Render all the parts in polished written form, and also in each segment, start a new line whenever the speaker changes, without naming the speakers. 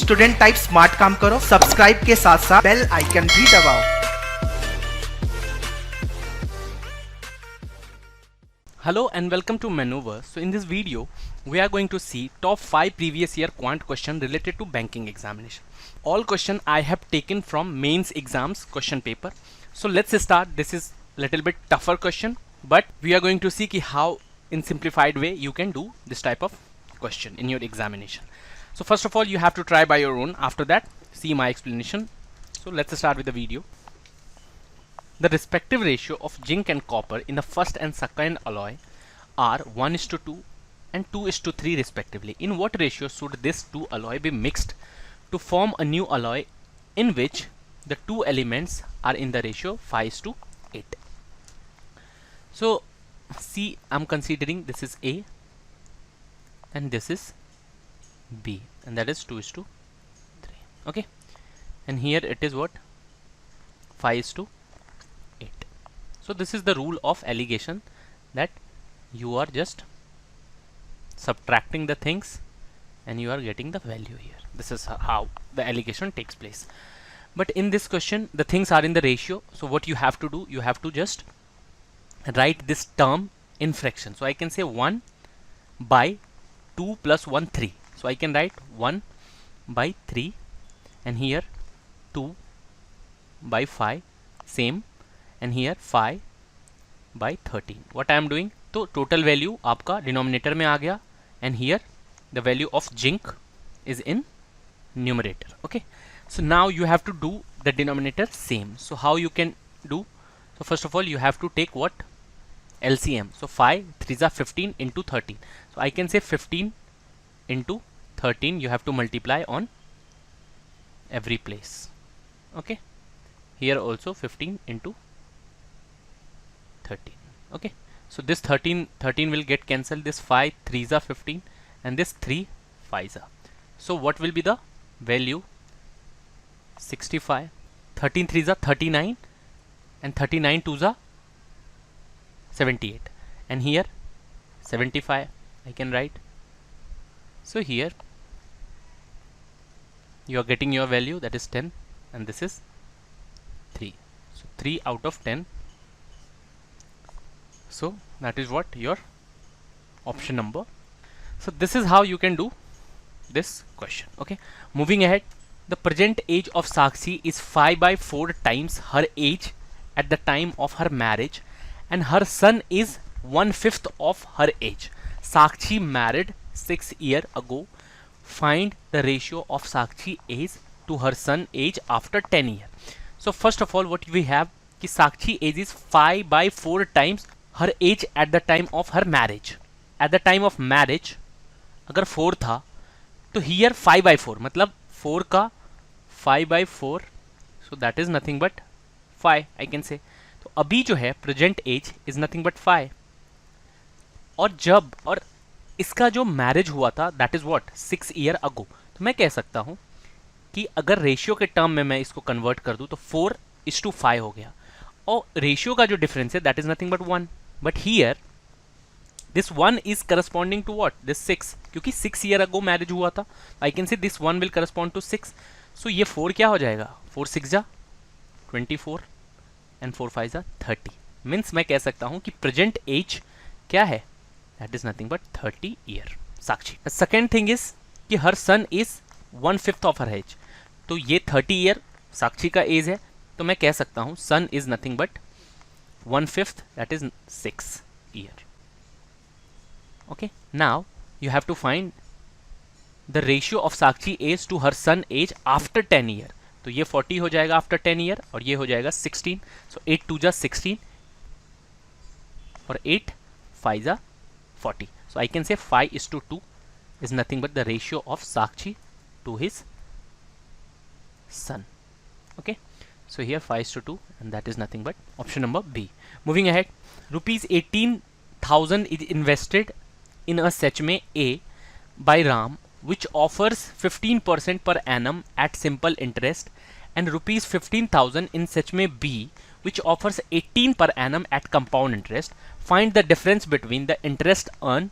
Student type smart काम करो, subscribe के साथ साथ बेल आइकन भी दबाओ।
Hello and welcome to Maneuver. So in this video, we are going to see top 5 previous year quant question related to banking examination. All question I have taken from mains exams question paper. So let's start. This is little bit tougher question, but we are going to see how in simplified way you can do this type of question in your examination. So first of all, you have to try by your own. After that, see my explanation. So let's start with the video. The respective ratio of zinc and copper in the first and second alloy are 1:2 and 2:3 respectively. In what ratio should this two alloy be mixed to form a new alloy in which the two elements are in the ratio 5:8? So see, I'm considering this is A and this is B, and that is 2:3. Okay, and here it is what? 5:8. So this is the rule of alligation, that you are just subtracting the things and you are getting the value here. This is how the alligation takes place. But in this question, the things are in the ratio. So what you have to do, you have to just write this term in fraction. So I can say 1 by 2 plus 1, 3. So I can write 1 by 3, and here 2 by 5, same, and here 5 by 13. What I am doing, तो total value आपका denominator में आ गया, and here the value of zinc is in numerator. Okay, so now you have to do the denominator same. So how you can do? So first of all, you have to take what? LCM. So 5 3s are 15 into 13. So I can say 15 into 13. You have to multiply on every place. Okay, here also 15 into 13. Okay, so this 13 will get cancelled. This 5 3s are 15 and this 3 5s are. So what will be the value? 65. 13 3s are 39 and 39 2s are 78, and here 75 I can write. So here you are getting your value, that is 10, and this is 3. So 3 out of 10. So that is what your option number. So this is how you can do this question. Okay, moving ahead. The present age of Sakshi is 5/4 times her age at the time of her marriage, and her son is 1/5 of her age. Sakshi married 6 years ago. Find the ratio of Sakshi age to her son age after 10 years. So first of all, what we have कि Sakshi age is 5/4 times her age at the time of her marriage. At the time of marriage अगर 4 था तो here 5/4 मतलब 4 का 5/4, so that is nothing but 5 I can say. तो अभी जो है present age is nothing but 5, और इसका जो मैरिज हुआ था that is what 6 years ago. तो मैं कह सकता हूं कि अगर रेशियो के टर्म में मैं इसको कन्वर्ट कर दूं तो 4:5 हो गया, और रेशियो का जो डिफरेंस है that is nothing but 1. But here this 1 is corresponding to what? This 6, क्योंकि 6 years ago मैरिज हुआ था. I can say this 1 will correspond to 6. So ये 4 क्या हो जाएगा? 4 6 24 and 4 5 30. मीन्स मैं कह सकता हूँ कि प्रेजेंट एज क्या है? That is nothing but 30 years. Sakshi. The second thing is कि her son is 1/5 of her age. तो ये 30 years साक्षी का एज है, तो मैं कह सकता हूँ son is nothing but 1/5, that is 6 years. Okay, now you have to find the ratio of Sakshi age to her son age after 10 years. तो ये 40 हो जाएगा after 10 years, और ये हो जाएगा 16. So 8 2 16 और 8 5 40. So I can say 5:2 is nothing but the ratio of Sakshi to his son. Okay, so here 5:2, and that is nothing but option number B. Moving ahead, rupees 18,000 is invested in a Sachme A by Ram, which offers 15% per annum at simple interest, and rupees 15,000 in Sachme B, which offers 18 per annum at compound interest. Find the difference between the interest earned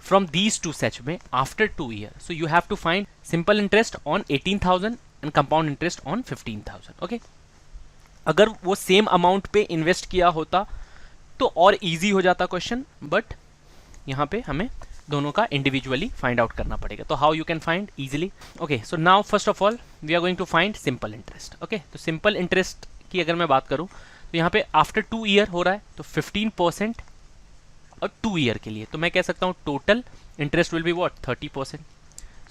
from these two such में after 2 years. So you have to find simple interest on 18,000 and compound interest on 15,000. Okay. अगर वो same amount पे invest किया होता तो और easy हो जाता क्वेश्चन, बट यहाँ पे हमें दोनों का इंडिविजुअली फाइंड आउट करना पड़ेगा. तो how you can find easily. Okay, so now first of all we are going to find simple interest. Okay, तो सिंपल इंटरेस्ट की अगर मैं बात करूँ तो यहाँ पे आफ्टर 2 ईयर हो रहा है, तो 15% और 2 ईयर के लिए, तो मैं कह सकता हूँ total interest will be what 30%.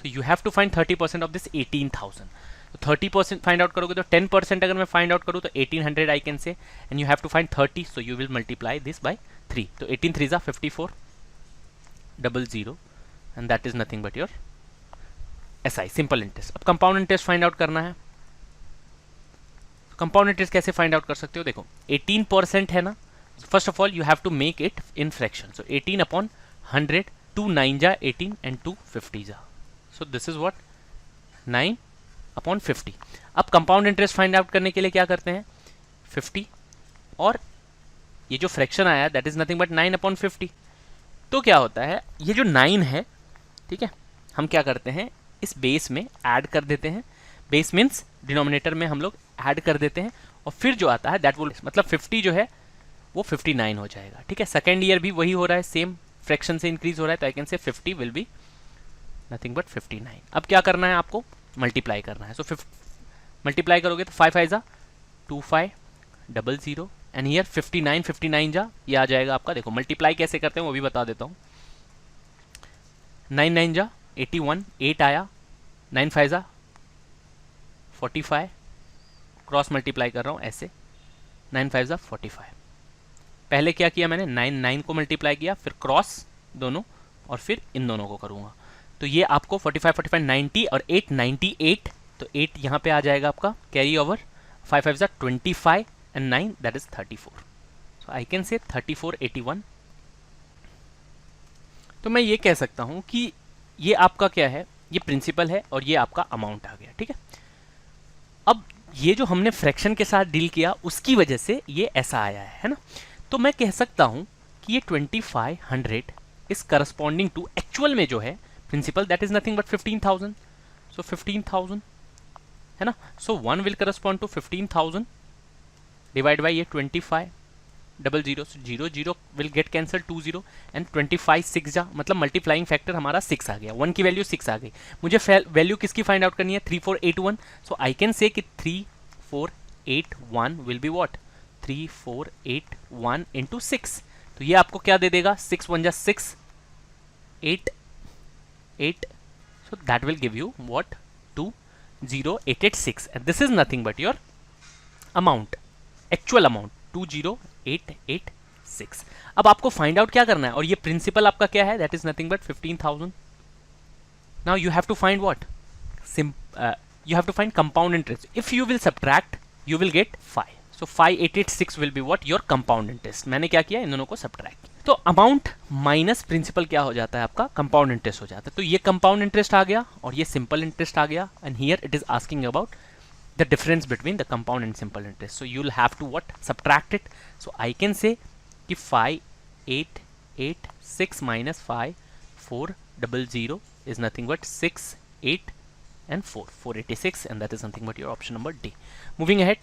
So you have to find 30% of this 18,000. तो 30% फाइंड आउट करोगे तो 10% अगर मैं फाइंड आउट करूँ तो 1800 I can say, and you have to find 30, so you will multiply this by 3. तो 18 3 5400 and that is nothing but your SI, simple interest. अब compound interest find out करना है. कंपाउंड इंटरेस्ट कैसे find out कर सकते हो. देखो 18% है ना, first of all you have to make it in fraction. So 18 upon 100, 2 9 जा 18 एंड 2 50 जा, so this is what 9 upon 50. अब कंपाउंड इंटरेस्ट फाइंड आउट करने के लिए क्या करते हैं, 50 और ये जो फ्रैक्शन आया that is nothing but 9 upon 50. तो क्या होता है, ये जो 9 है, ठीक है, हम क्या करते हैं इस बेस में ऐड कर देते हैं. बेस मीन्स डिनोमिनेटर में हम लोग ऐड कर देते हैं, और फिर जो आता है दैट विल, मतलब 50 जो है वो 59 हो जाएगा. ठीक है, सेकेंड ईयर भी वही हो रहा है, सेम फ्रैक्शन से इंक्रीज हो रहा है, तो आई कैन से 50 विल बी नथिंग बट 59. अब क्या करना है, आपको मल्टीप्लाई करना है. सो मल्टीप्लाई करोगे तो 5 5 जा 2500 एंड हियर 59 जा, ये आ जाएगा आपका. देखो मल्टीप्लाई कैसे करते हैं वो भी बता देता हूँ. 9 9 जा 81, 8 आया, 9 5 जा 45, क्रॉस मल्टीप्लाई कर रहा हूँ ऐसे, 9 5 जा 45. पहले क्या किया मैंने, 9 9 को मल्टीप्लाई किया, फिर क्रॉस दोनों, और फिर इन दोनों को करूँगा. तो ये आपको 45 45 90 और 8 98, तो 8 यहाँ पे आ जाएगा आपका कैरी ओवर. 5 5 जा 25 and 9 that is 34. So I can से 3481. तो मैं ये कह सकता हूँ कि ये आपका क्या है, ये प्रिंसिपल है और ये आपका अमाउंट आ गया. ठीक है, अब ये जो हमने फ्रैक्शन के साथ डील किया उसकी वजह से ये ऐसा आया है ना. तो मैं कह सकता हूँ कि ये 2500 इज करस्पॉन्डिंग टू एक्चुअल में जो है principal that is nothing but 15,000. So 15,000 है ना. So 1 will correspond to 15,000 divide by ये 25 00, so 0 0 will get cancel 2 0 and 25 6 जा, मतलब मल्टीप्लाइंग फैक्टर हमारा 6 आ गया. 1 की वैल्यू 6 आ गई. मुझे वैल्यू किसकी फाइंड आउट करनी है, 3481. सो आई कैन से कि 3481 विल बी व्हाट 3481 इंटू 6. तो ये आपको क्या दे देगा, 6 1 जा 6 8 8, so that will give you what 20886, and this is nothing but your amount, actual amount 20886. अब आपको फाइंड आउट क्या करना है, और ये प्रिंसिपल आपका क्या है, that is nothing but 15,000. now you have to find what you have to find compound interest. if you will subtract you will get 5, so 5886 will be what your compound interest. मैंने क्या किया, इन दोनों को subtract. तो amount minus principal क्या हो जाता है आपका, कंपाउंड इंटरेस्ट हो जाता है. तो ये कंपाउंड इंटरेस्ट आ गया और ये सिंपल इंटरेस्ट आ गया, and here it is asking about the difference between the compound and simple interest. So you will have to what subtract it. So I can say कि 5886 minus 5400 is nothing but 6 8 and 486, and that is nothing but your option number D. Moving ahead,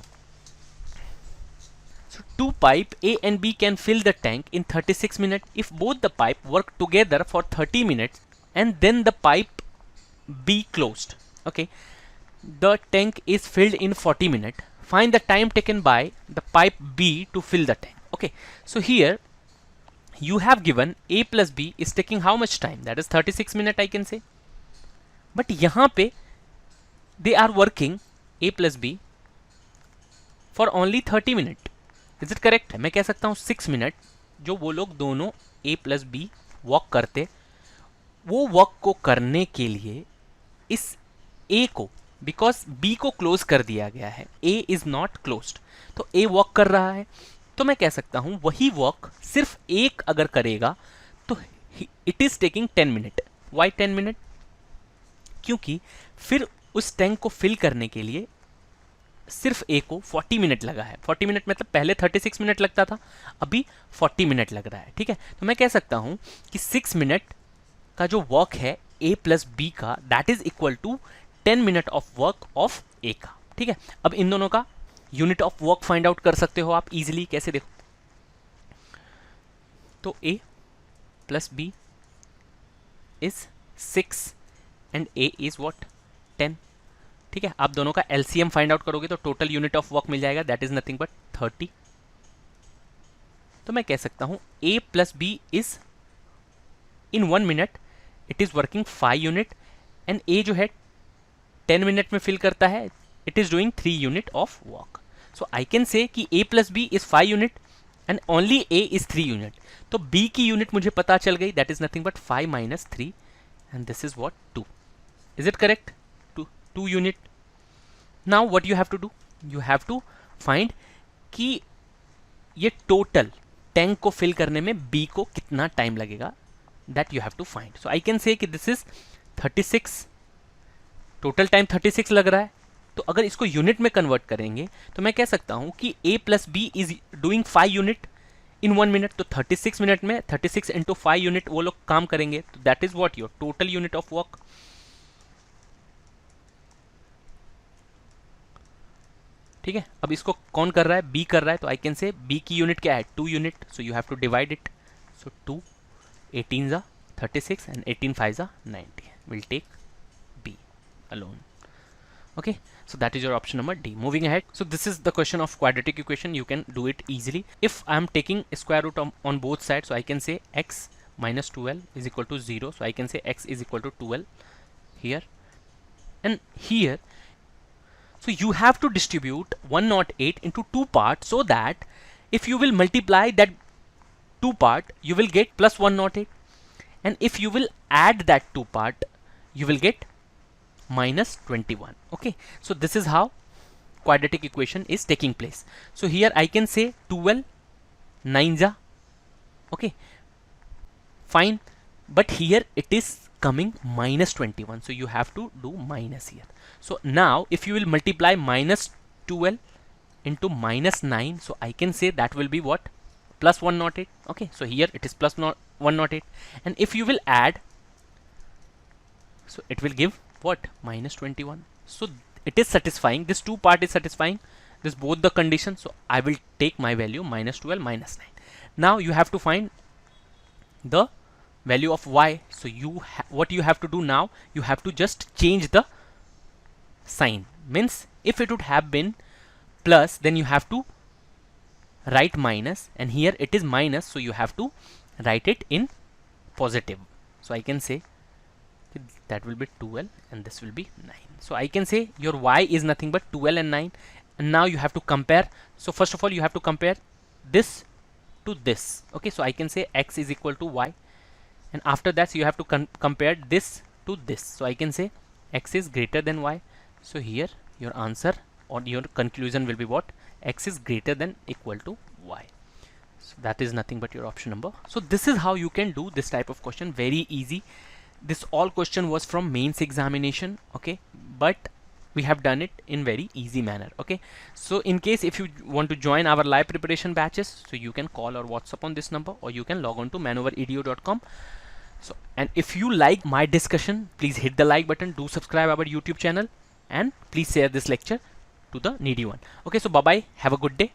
so two pipe A and B can fill the tank in 36 minutes if both the pipe work together for 30 minutes and then the pipe B closed. Okay, the tank is filled in 40 minutes. Find the time taken by the pipe B to fill the tank. Okay, so here you have given A plus B is taking how much time, that is 36 minutes I can say, but यहाँ पे they are working A plus B for only 30 minutes. Is it correct? मैं कह सकता हूँ 6 minute जो वो लोग दोनों A plus B वर्क करते, वो वर्क को करने के लिए इस A को, बिकॉज B को क्लोज कर दिया गया है, A इज नॉट क्लोज्ड, तो A वर्क कर रहा है, तो मैं कह सकता हूँ वही वर्क सिर्फ एक अगर करेगा तो it is taking 10 minute. Why 10 minute, क्योंकि फिर उस टैंक को फिल करने के लिए सिर्फ ए को 40 मिनट लगा है. 40 मिनट मतलब पहले 36 मिनट लगता था, अभी 40 मिनट लग रहा है. ठीक है, तो मैं कह सकता हूं कि 6 मिनट का जो वर्क है a प्लस बी का, that is equal to 10 minute of work of a का। ठीक है, अब इन दोनों का unit of work find out कर सकते हो आप इजीली। कैसे, देखो, तो a plus B is 6 and a is what 10। ठीक है, आप दोनों का एलसीएम फाइंड आउट करोगे तो टोटल यूनिट ऑफ वर्क मिल जाएगा, दैट इज नथिंग बट 30। तो मैं कह सकता हूं a plus B is in 1 minute it is working 5 unit and a जो है 10 मिनट में फिल करता है, it is doing 3 unit of work. So I can say कि a plus B is 5 unit and only a is 3 unit. तो b की unit मुझे पता चल गई, that is nothing but 5 minus 3 and this is what 2। Is it correct? 2 unit. Now what you have to do, you have to find कि ये total tank को fill करने में b को कितना टाइम लगेगा, that you have to find. So I can say कि this is 36, total time 36 लग रहा है। तो अगर इसको यूनिट में कन्वर्ट करेंगे तो मैं कह सकता हूं कि a plus B is doing 5 unit in 1 minute. तो 36 मिनट में 36 इंटू 5 यूनिट वो लोग काम करेंगे, तो that is what your total unit of work. ठीक है, अब इसको कौन कर रहा है, b कर रहा है, तो आई कैन से b की यूनिट क्या है 2 unit. So you have to divide it. So 2 18 जा 36 and 18 5 जा 90. We'll take B alone. Okay, so that is your option number D. Moving ahead, so this is the question of quadratic equation. You can do it easily. If I am taking square root on both sides, so I can say x minus 2l is equal to 0. So I can say x is equal to 2l here and here. So you have to distribute 108 into 2 parts so that if you will multiply that 2 part, you will get plus 108, and if you will add that 2 part, you will get minus 21. Okay, so this is how quadratic equation is taking place. So here I can say 12 9 ja, okay, fine, but here it is coming minus 21, so you have to do minus here. So now if you will multiply minus 12 into minus 9, so I can say that will be what, plus 108. Okay, so here it is plus 108, and if you will add, so it will give what, minus 21. So it is satisfying, this 2 part is satisfying this both the conditions. So I will take my value minus 12 minus 9. Now you have to find the value of y. So you what you have to do now, you have to just change the sign. Means if it would have been plus, then you have to write minus, and here it is minus, so you have to write it in positive. So I can say that will be 12 and this will be 9. So I can say your y is nothing but 12 and 9, and now you have to compare. So first of all you have to compare this to this. Okay, so I can say x is equal to y, and after that you have to compare this to this. So I can say x is greater than y. So here your answer or your conclusion will be what, x is greater than equal to y. So that is nothing but your option number. So this is how you can do this type of question, very easy. This all question was from mains examination, okay, but we have done it in very easy manner. Okay, so in case if you want to join our live preparation batches, so you can call or WhatsApp on this number, or you can log on to manoeuvredu.com. So, and if you like my discussion, please hit the like button, do subscribe our YouTube channel, and please share this lecture to the needy one. Okay, so bye bye, have a good day.